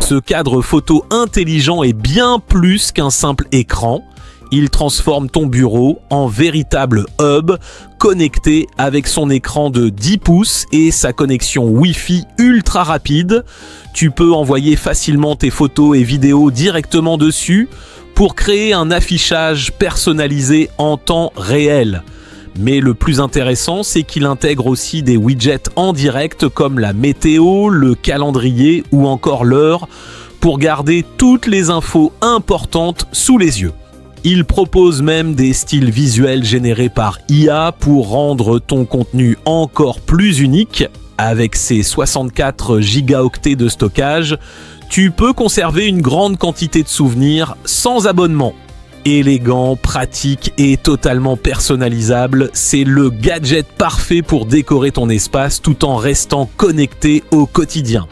Ce cadre photo intelligent est bien plus qu'un simple écran. Il transforme ton bureau en véritable hub connecté avec son écran de 10 pouces et sa connexion Wi-Fi ultra rapide. Tu peux envoyer facilement tes photos et vidéos directement dessus pour créer un affichage personnalisé en temps réel. Mais le plus intéressant, c'est qu'il intègre aussi des widgets en direct comme la météo, le calendrier ou encore l'heure pour garder toutes les infos importantes sous les yeux. Il propose même des styles visuels générés par IA pour rendre ton contenu encore plus unique. Avec ses 64 gigaoctets de stockage, tu peux conserver une grande quantité de souvenirs sans abonnement. Élégant, pratique et totalement personnalisable, c'est le gadget parfait pour décorer ton espace tout en restant connecté au quotidien.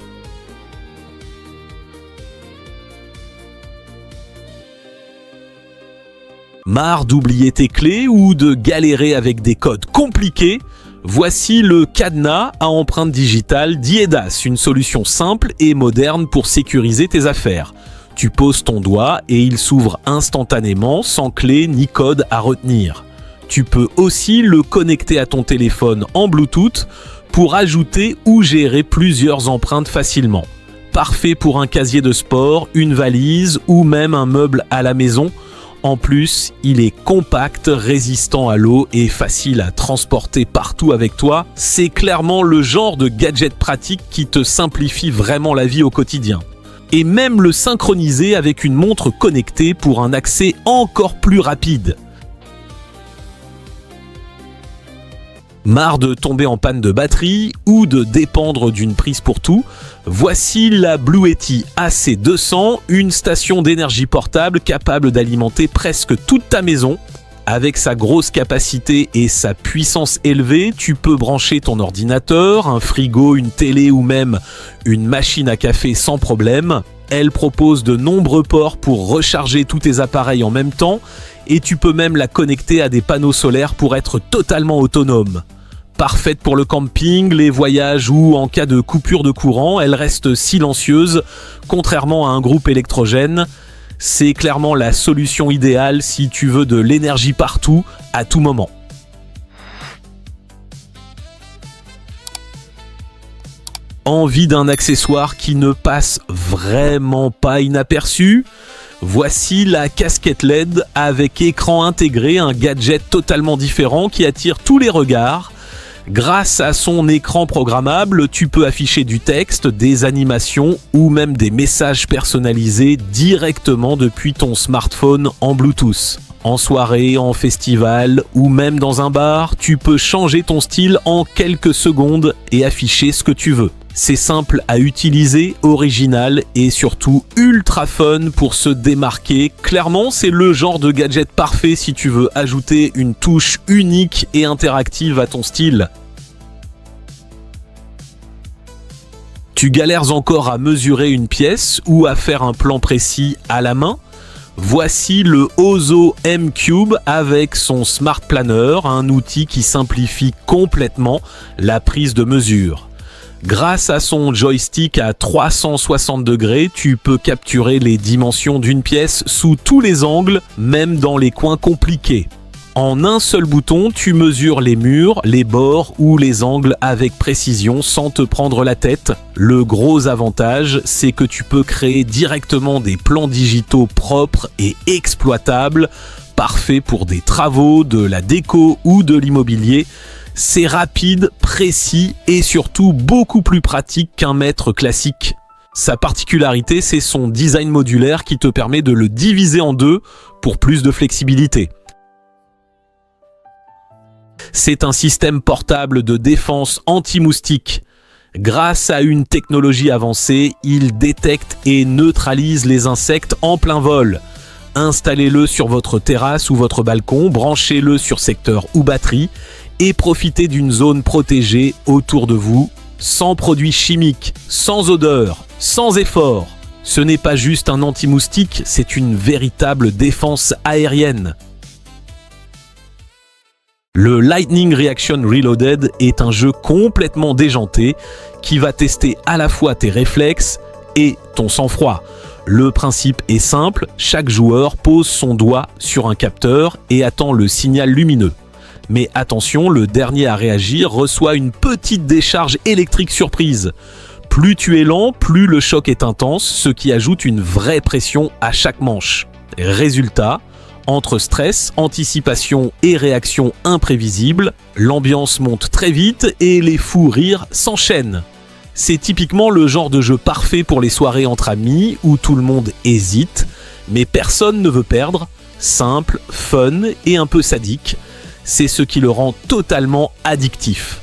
Marre d'oublier tes clés ou de galérer avec des codes compliqués? Voici le cadenas à empreinte digitale d'Iedas, une solution simple et moderne pour sécuriser tes affaires. Tu poses ton doigt et il s'ouvre instantanément sans clé ni code à retenir. Tu peux aussi le connecter à ton téléphone en Bluetooth pour ajouter ou gérer plusieurs empreintes facilement. Parfait pour un casier de sport, une valise ou même un meuble à la maison. En plus, il est compact, résistant à l'eau et facile à transporter partout avec toi. C'est clairement le genre de gadget pratique qui te simplifie vraiment la vie au quotidien. Et même le synchroniser avec une montre connectée pour un accès encore plus rapide. Marre de tomber en panne de batterie ou de dépendre d'une prise pour tout? Voici la Bluetti AC200, une station d'énergie portable capable d'alimenter presque toute ta maison. Avec sa grosse capacité et sa puissance élevée, tu peux brancher ton ordinateur, un frigo, une télé ou même une machine à café sans problème. Elle propose de nombreux ports pour recharger tous tes appareils en même temps et tu peux même la connecter à des panneaux solaires pour être totalement autonome. Parfaite pour le camping, les voyages ou en cas de coupure de courant, elle reste silencieuse, contrairement à un groupe électrogène. C'est clairement la solution idéale si tu veux de l'énergie partout, à tout moment. Envie d'un accessoire qui ne passe vraiment pas inaperçu? Voici la casquette LED avec écran intégré, un gadget totalement différent qui attire tous les regards. Grâce à son écran programmable, tu peux afficher du texte, des animations ou même des messages personnalisés directement depuis ton smartphone en Bluetooth. En soirée, en festival ou même dans un bar, tu peux changer ton style en quelques secondes et afficher ce que tu veux. C'est simple à utiliser, original et surtout ultra fun pour se démarquer. Clairement, c'est le genre de gadget parfait si tu veux ajouter une touche unique et interactive à ton style. Tu galères encore à mesurer une pièce ou à faire un plan précis à la main? Voici le Ozo M-Cube avec son Smart Planner, un outil qui simplifie complètement la prise de mesure. Grâce à son joystick à 360 degrés, tu peux capturer les dimensions d'une pièce sous tous les angles, même dans les coins compliqués. En un seul bouton, tu mesures les murs, les bords ou les angles avec précision sans te prendre la tête. Le gros avantage, c'est que tu peux créer directement des plans digitaux propres et exploitables, parfaits pour des travaux, de la déco ou de l'immobilier. C'est rapide, précis et surtout beaucoup plus pratique qu'un mètre classique. Sa particularité, c'est son design modulaire qui te permet de le diviser en deux pour plus de flexibilité. C'est un système portable de défense anti-moustique. Grâce à une technologie avancée, il détecte et neutralise les insectes en plein vol. Installez-le sur votre terrasse ou votre balcon, branchez-le sur secteur ou batterie et profitez d'une zone protégée autour de vous, sans produits chimiques, sans odeur, sans effort. Ce n'est pas juste un anti-moustique, c'est une véritable défense aérienne. Le Lightning Reaction Reloaded est un jeu complètement déjanté qui va tester à la fois tes réflexes et ton sang-froid. Le principe est simple, chaque joueur pose son doigt sur un capteur et attend le signal lumineux. Mais attention, le dernier à réagir reçoit une petite décharge électrique surprise. Plus tu es lent, plus le choc est intense, ce qui ajoute une vraie pression à chaque manche. Résultat, entre stress, anticipation et réaction imprévisible, l'ambiance monte très vite et les fous rires s'enchaînent. C'est typiquement le genre de jeu parfait pour les soirées entre amis où tout le monde hésite, mais personne ne veut perdre. Simple, fun et un peu sadique, c'est ce qui le rend totalement addictif.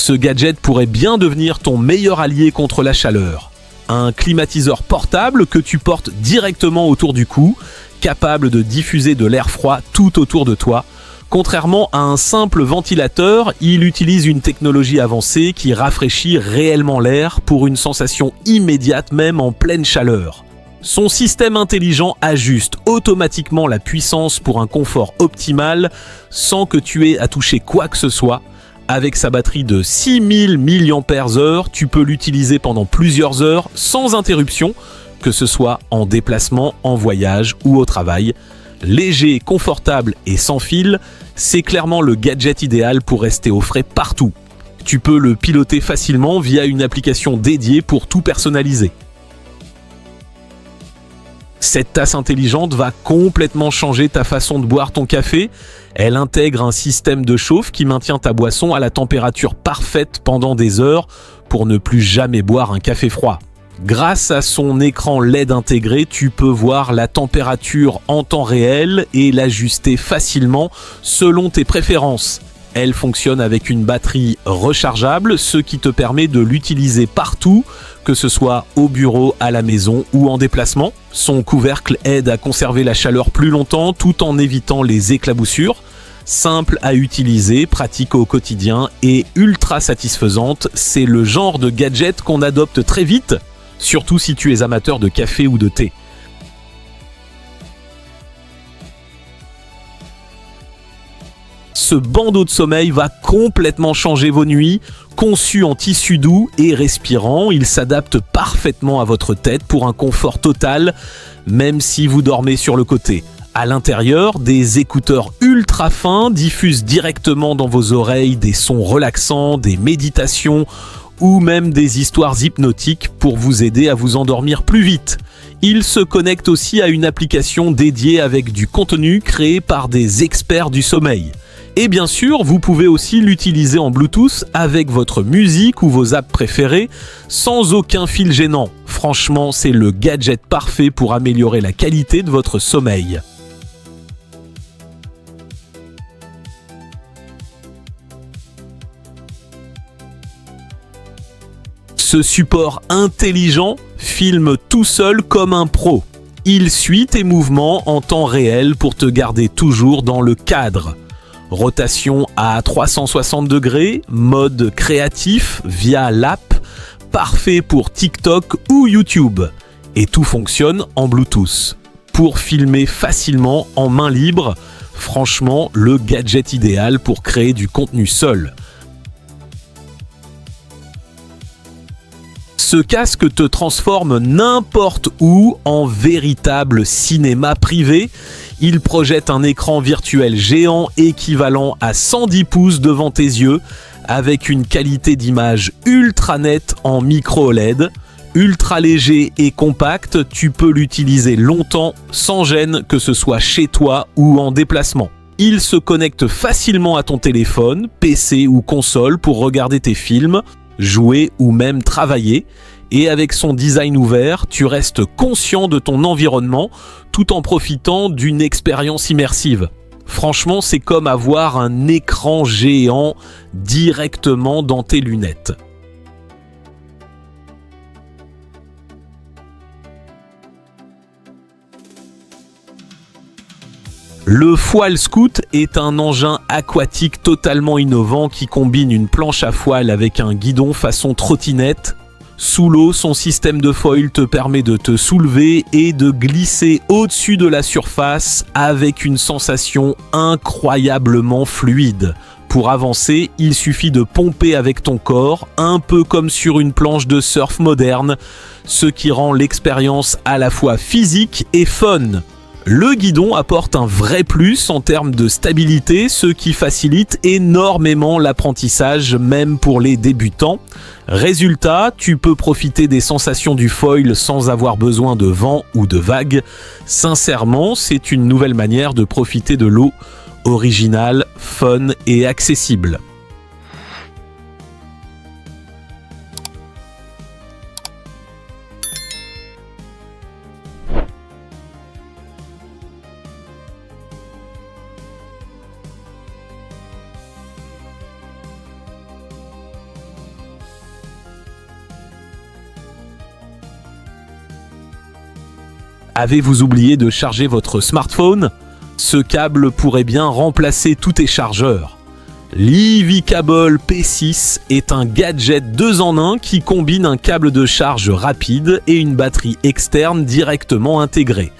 Ce gadget pourrait bien devenir ton meilleur allié contre la chaleur. Un climatiseur portable que tu portes directement autour du cou, capable de diffuser de l'air froid tout autour de toi. Contrairement à un simple ventilateur, il utilise une technologie avancée qui rafraîchit réellement l'air pour une sensation immédiate même en pleine chaleur. Son système intelligent ajuste automatiquement la puissance pour un confort optimal sans que tu aies à toucher quoi que ce soit. Avec sa batterie de 6000 mAh, tu peux l'utiliser pendant plusieurs heures sans interruption, que ce soit en déplacement, en voyage ou au travail. Léger, confortable et sans fil, c'est clairement le gadget idéal pour rester au frais partout. Tu peux le piloter facilement via une application dédiée pour tout personnaliser. Cette tasse intelligente va complètement changer ta façon de boire ton café. Elle intègre un système de chauffe qui maintient ta boisson à la température parfaite pendant des heures pour ne plus jamais boire un café froid. Grâce à son écran LED intégré, tu peux voir la température en temps réel et l'ajuster facilement selon tes préférences. Elle fonctionne avec une batterie rechargeable, ce qui te permet de l'utiliser partout, que ce soit au bureau, à la maison ou en déplacement. Son couvercle aide à conserver la chaleur plus longtemps tout en évitant les éclaboussures. Simple à utiliser, pratique au quotidien et ultra satisfaisante, c'est le genre de gadget qu'on adopte très vite, surtout si tu es amateur de café ou de thé. Ce bandeau de sommeil va complètement changer vos nuits. Conçu en tissu doux et respirant, il s'adapte parfaitement à votre tête pour un confort total, même si vous dormez sur le côté. À l'intérieur, des écouteurs ultra fins diffusent directement dans vos oreilles des sons relaxants, des méditations ou même des histoires hypnotiques pour vous aider à vous endormir plus vite. Il se connecte aussi à une application dédiée avec du contenu créé par des experts du sommeil. Et bien sûr, vous pouvez aussi l'utiliser en Bluetooth avec votre musique ou vos apps préférées sans aucun fil gênant. Franchement, c'est le gadget parfait pour améliorer la qualité de votre sommeil. Ce support intelligent filme tout seul comme un pro. Il suit tes mouvements en temps réel pour te garder toujours dans le cadre. Rotation à 360 degrés, mode créatif via l'app, parfait pour TikTok ou YouTube. Et tout fonctionne en Bluetooth. Pour filmer facilement en main libre, franchement, le gadget idéal pour créer du contenu seul. Ce casque te transforme n'importe où en véritable cinéma privé. Il projette un écran virtuel géant équivalent à 110 pouces devant tes yeux avec une qualité d'image ultra nette en micro OLED. Ultra léger et compact, tu peux l'utiliser longtemps sans gêne, que ce soit chez toi ou en déplacement. Il se connecte facilement à ton téléphone, PC ou console pour regarder tes films, jouer ou même travailler. Et avec son design ouvert, tu restes conscient de ton environnement tout en profitant d'une expérience immersive. Franchement, c'est comme avoir un écran géant directement dans tes lunettes. Le Foil Scoot est un engin aquatique totalement innovant qui combine une planche à foile avec un guidon façon trottinette. Sous l'eau, son système de foil te permet de te soulever et de glisser au-dessus de la surface avec une sensation incroyablement fluide. Pour avancer, il suffit de pomper avec ton corps, un peu comme sur une planche de surf moderne, ce qui rend l'expérience à la fois physique et fun. Le guidon apporte un vrai plus en termes de stabilité, ce qui facilite énormément l'apprentissage, même pour les débutants. Résultat, tu peux profiter des sensations du foil sans avoir besoin de vent ou de vagues. Sincèrement, c'est une nouvelle manière de profiter de l'eau, originale, fun et accessible. Avez-vous oublié de charger votre smartphone ? Ce câble pourrait bien remplacer tous tes chargeurs. L'Eevee-Cable P6 est un gadget 2 en 1 qui combine un câble de charge rapide et une batterie externe directement intégrée.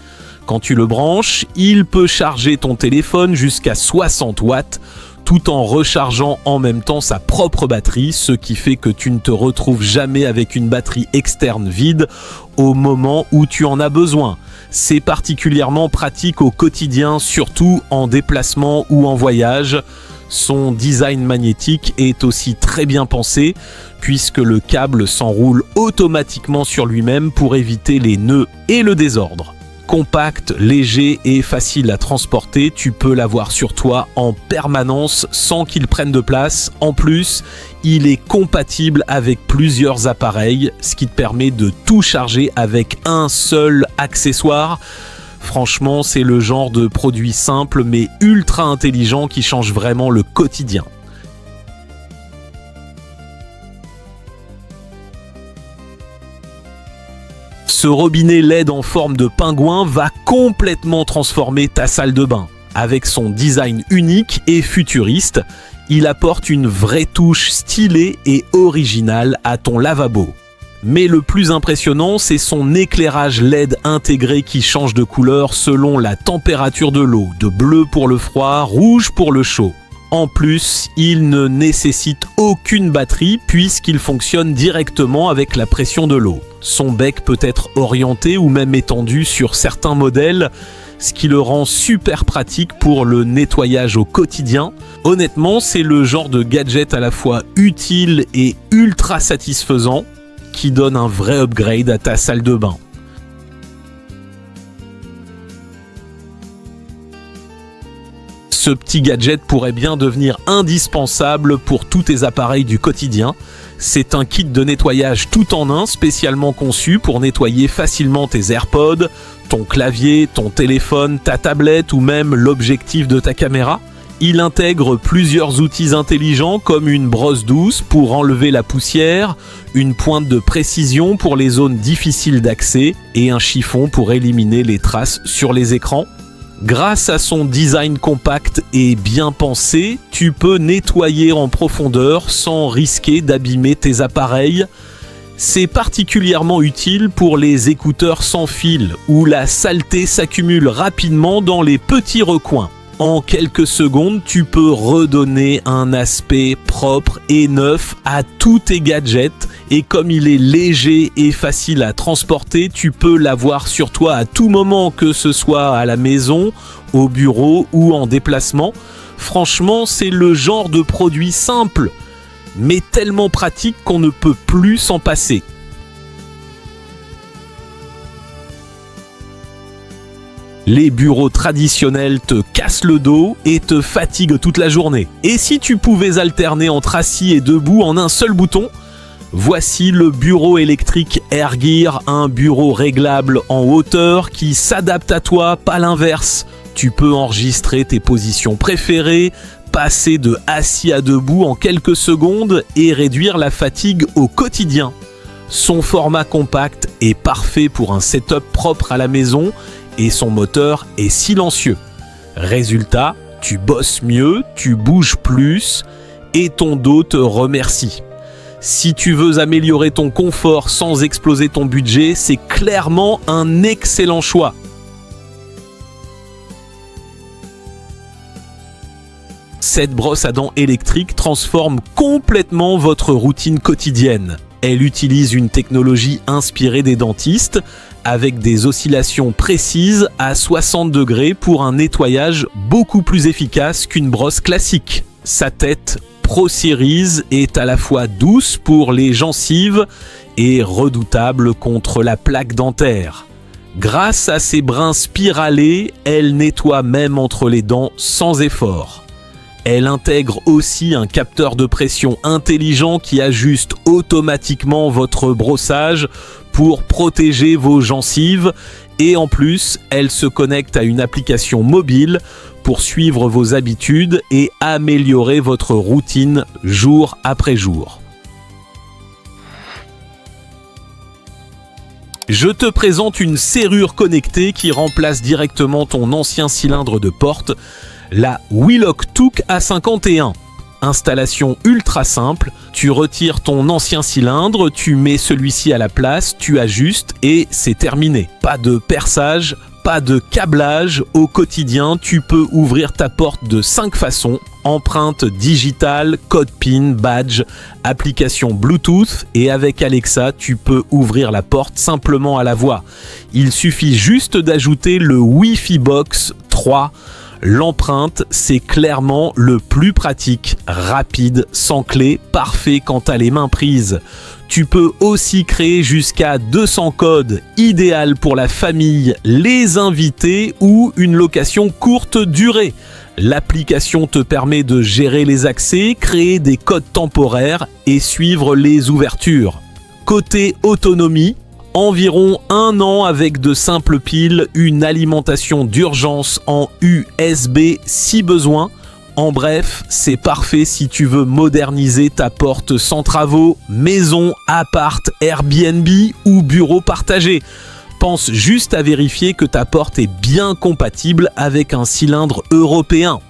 Quand tu le branches, il peut charger ton téléphone jusqu'à 60 watts tout en rechargeant en même temps sa propre batterie, ce qui fait que tu ne te retrouves jamais avec une batterie externe vide au moment où tu en as besoin. C'est particulièrement pratique au quotidien, surtout en déplacement ou en voyage. Son design magnétique est aussi très bien pensé puisque le câble s'enroule automatiquement sur lui-même pour éviter les nœuds et le désordre. Compact, léger et facile à transporter, tu peux l'avoir sur toi en permanence sans qu'il prenne de place. En plus, il est compatible avec plusieurs appareils, ce qui te permet de tout charger avec un seul accessoire. Franchement, c'est le genre de produit simple mais ultra intelligent qui change vraiment le quotidien. Ce robinet LED en forme de pingouin va complètement transformer ta salle de bain. Avec son design unique et futuriste, il apporte une vraie touche stylée et originale à ton lavabo. Mais le plus impressionnant, c'est son éclairage LED intégré qui change de couleur selon la température de l'eau, de bleu pour le froid, rouge pour le chaud. En plus, il ne nécessite aucune batterie puisqu'il fonctionne directement avec la pression de l'eau. Son bec peut être orienté ou même étendu sur certains modèles, ce qui le rend super pratique pour le nettoyage au quotidien. Honnêtement, c'est le genre de gadget à la fois utile et ultra satisfaisant qui donne un vrai upgrade à ta salle de bain. Ce petit gadget pourrait bien devenir indispensable pour tous tes appareils du quotidien. C'est un kit de nettoyage tout en un spécialement conçu pour nettoyer facilement tes AirPods, ton clavier, ton téléphone, ta tablette ou même l'objectif de ta caméra. Il intègre plusieurs outils intelligents comme une brosse douce pour enlever la poussière, une pointe de précision pour les zones difficiles d'accès et un chiffon pour éliminer les traces sur les écrans. Grâce à son design compact et bien pensé, tu peux nettoyer en profondeur sans risquer d'abîmer tes appareils. C'est particulièrement utile pour les écouteurs sans fil, où la saleté s'accumule rapidement dans les petits recoins. En quelques secondes, tu peux redonner un aspect propre et neuf à tous tes gadgets. Et comme il est léger et facile à transporter, tu peux l'avoir sur toi à tout moment, que ce soit à la maison, au bureau ou en déplacement. Franchement, c'est le genre de produit simple, mais tellement pratique qu'on ne peut plus s'en passer. Les bureaux traditionnels te cassent le dos et te fatiguent toute la journée. Et si tu pouvais alterner entre assis et debout en un seul bouton ? Voici le bureau électrique Airgear, un bureau réglable en hauteur qui s'adapte à toi, pas l'inverse. Tu peux enregistrer tes positions préférées, passer de assis à debout en quelques secondes et réduire la fatigue au quotidien. Son format compact est parfait pour un setup propre à la maison et son moteur est silencieux. Résultat, tu bosses mieux, tu bouges plus et ton dos te remercie. Si tu veux améliorer ton confort sans exploser ton budget, c'est clairement un excellent choix. Cette brosse à dents électrique transforme complètement votre routine quotidienne. Elle utilise une technologie inspirée des dentistes avec des oscillations précises à 60 degrés pour un nettoyage beaucoup plus efficace qu'une brosse classique. Sa tête Pro Series est à la fois douce pour les gencives et redoutable contre la plaque dentaire. Grâce à ses brins spiralés, elle nettoie même entre les dents sans effort. Elle intègre aussi un capteur de pression intelligent qui ajuste automatiquement votre brossage pour protéger vos gencives et en plus, elle se connecte à une application mobile pour suivre vos habitudes et améliorer votre routine jour après jour. Je te présente une serrure connectée qui remplace directement ton ancien cylindre de porte, la Wheelock Took A51. Installation ultra simple, tu retires ton ancien cylindre, tu mets celui-ci à la place, tu ajustes et c'est terminé. Pas de perçage, pas de câblage. Au quotidien, tu peux ouvrir ta porte de 5 façons: empreinte digitale, code PIN, badge, application Bluetooth et avec Alexa, tu peux ouvrir la porte simplement à la voix. Il suffit juste d'ajouter le Wi-Fi Box 3. L'empreinte, c'est clairement le plus pratique, rapide, sans clé, parfait quand tu as les mains prises. Tu peux aussi créer jusqu'à 200 codes, idéal pour la famille, les invités ou une location courte durée. L'application te permet de gérer les accès, créer des codes temporaires et suivre les ouvertures. Côté autonomie, environ 1 an avec de simples piles, une alimentation d'urgence en USB si besoin. En bref, c'est parfait si tu veux moderniser ta porte sans travaux, maison, appart, Airbnb ou bureau partagé. Pense juste à vérifier que ta porte est bien compatible avec un cylindre européen.